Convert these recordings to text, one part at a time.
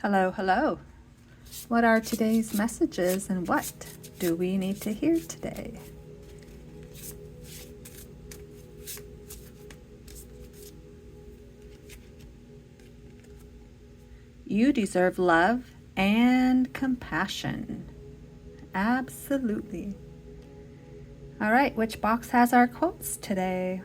Hello, hello. What are today's messages and what do we need to hear today? You deserve love and compassion. Absolutely. All right, which box has our quotes today?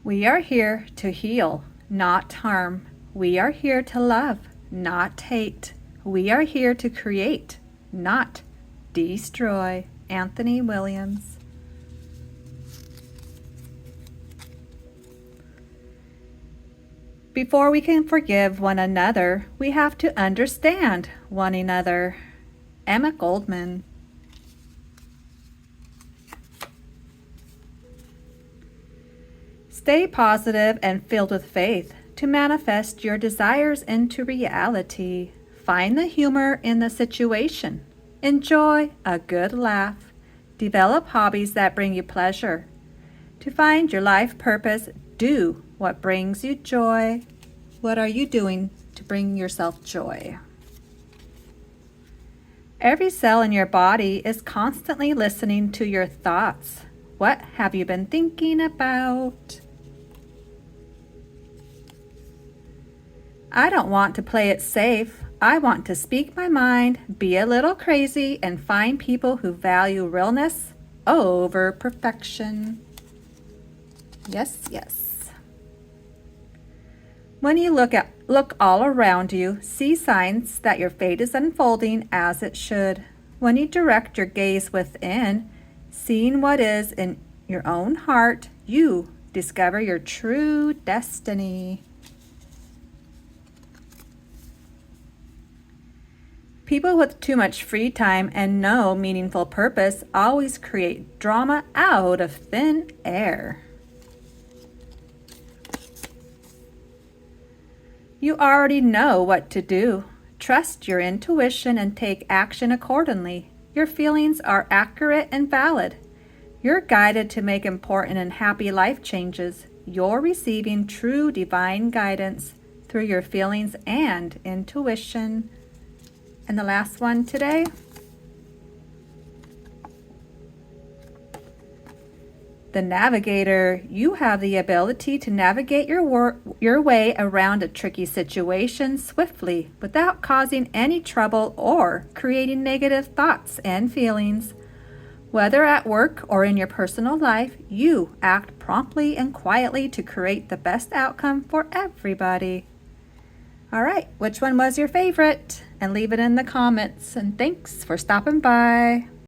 We are here to heal, not harm. We are here to love, not hate. We are here to create, not destroy. Anthony Williams. Before we can forgive one another, we have to understand one another. Emma Goldman. Stay positive and filled with faith to manifest your desires into reality. Find the humor in the situation. Enjoy a good laugh. Develop hobbies that bring you pleasure. To find your life purpose, do what brings you joy. What are you doing to bring yourself joy? Every cell in your body is constantly listening to your thoughts. What have you been thinking about? I don't want to play it safe. I want to speak my mind, be a little crazy, and find people who value realness over perfection. Yes, yes. When you look all around you, see signs that your fate is unfolding as it should. When you direct your gaze within, seeing what is in your own heart, you discover your true destiny. People with too much free time and no meaningful purpose always create drama out of thin air. You already know what to do. Trust your intuition and take action accordingly. Your feelings are accurate and valid. You're guided to make important and happy life changes. You're receiving true divine guidance through your feelings and intuition. And the last one today. The navigator. You have the ability to navigate your way around a tricky situation swiftly without causing any trouble or creating negative thoughts and feelings. Whether at work or in your personal life, you act promptly and quietly to create the best outcome for everybody. All right, which one was your favorite? And leave it in the comments. And thanks for stopping by.